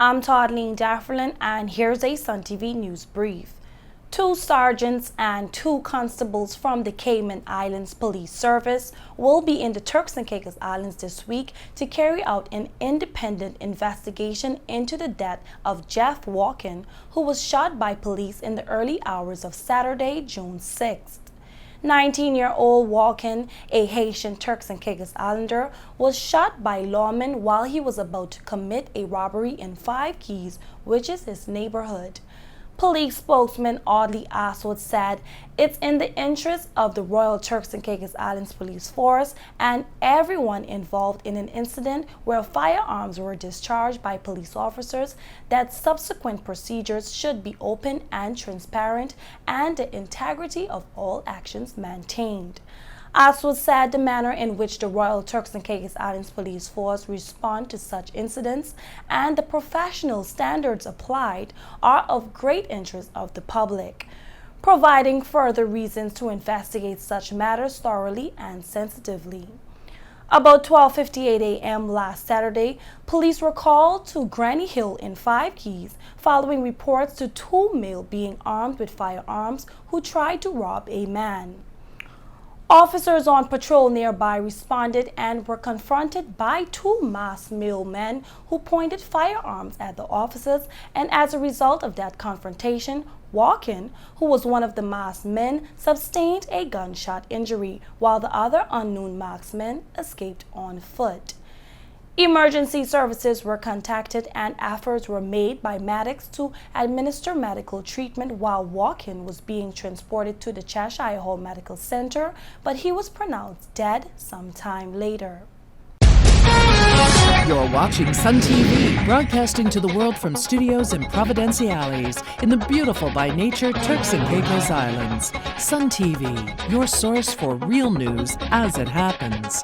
I'm Toddleen Dafferlin, and here's a Sun TV News Brief. 2 sergeants and 2 constables from the Cayman Islands Police Service will be in the Turks and Caicos Islands this week to carry out an independent investigation into the death of Jeff Walken, who was shot by police in the early hours of Saturday, June 6th. 19-year-old Walken, a Haitian Turks and Caicos Islander, was shot by lawmen while he was about to commit a robbery in Five Keys, which is his neighborhood. Police spokesman Audley Aswad said it's in the interest of the Royal Turks and Caicos Islands Police Force and everyone involved in an incident where firearms were discharged by police officers that subsequent procedures should be open and transparent and the integrity of all actions maintained. Aswad said the manner in which the Royal Turks and Caicos Islands Police Force respond to such incidents and the professional standards applied are of great interest of the public, providing further reasons to investigate such matters thoroughly and sensitively. About 12:58 a.m. last Saturday, police were called to Granny Hill in Five Keys following reports to 2 males being armed with firearms who tried to rob a man. Officers on patrol nearby responded and were confronted by 2 masked male men who pointed firearms at the officers, and as a result of that confrontation, Walken, who was one of the masked men, sustained a gunshot injury, while the other unknown masked men escaped on foot. Emergency services were contacted and efforts were made by medics to administer medical treatment while Walken was being transported to the Cheshire Hall Medical Center, but he was pronounced dead sometime later. You're watching Sun TV, broadcasting to the world from studios in Providenciales in the beautiful by nature Turks and Caicos Islands. Sun TV, your source for real news as it happens.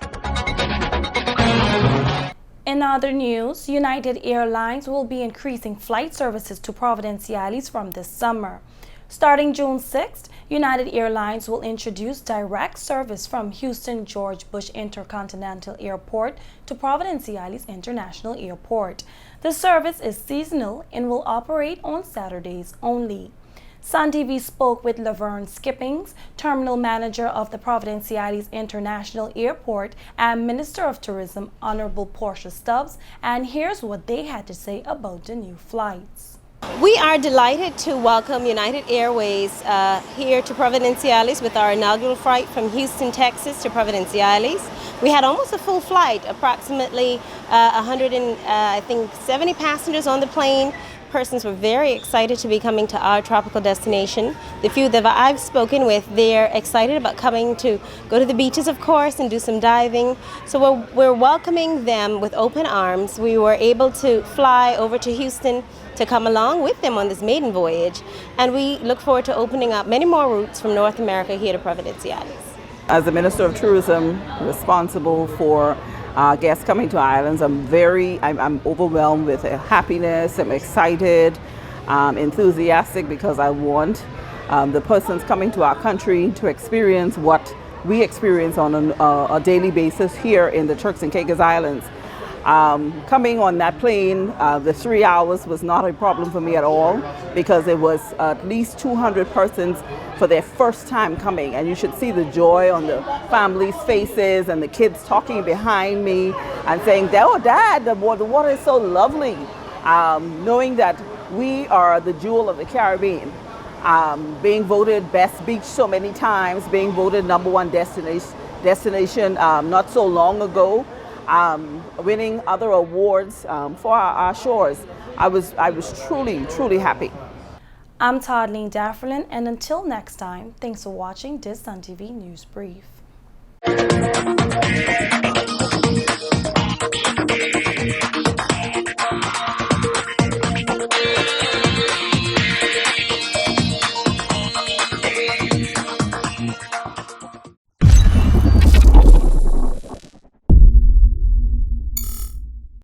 In other news, United Airlines will be increasing flight services to Providenciales from this summer. Starting June 6th, United Airlines will introduce direct service from Houston George Bush Intercontinental Airport to Providenciales International Airport. The service is seasonal and will operate on Saturdays only. Sun TV spoke with Laverne Skippings, terminal manager of the Providenciales International Airport, and Minister of Tourism, Honorable Portia Stubbs, and here's what they had to say about the new flights. We are delighted to welcome United Airways here to Providenciales with our inaugural flight from Houston, Texas to Providenciales. We had almost a full flight, approximately 170 passengers on the plane. Persons were very excited to be coming to our tropical destination. The few that I've spoken with, they're excited about coming to go to the beaches, of course, and do some diving. So we're welcoming them with open arms. We were able to fly over to Houston to come along with them on this maiden voyage, and we look forward to opening up many more routes from North America here to Providenciales. As the Minister of Tourism responsible for guests coming to islands, I'm overwhelmed with happiness. I'm excited, enthusiastic, because I want the persons coming to our country to experience what we experience on a daily basis here in the Turks and Caicos Islands. Coming on that plane, the 3 hours was not a problem for me at all, because it was at least 200 persons for their first time coming, and you should see the joy on the families' faces and the kids talking behind me and saying, "Oh, Dad, the water is so lovely," knowing that we are the jewel of the Caribbean, being voted best beach so many times, being voted #1 destination not so long ago, winning other awards for our shores. I was truly happy. I'm Toddleen Dafferlin, and until next time, thanks for watching this Sun TV News Brief.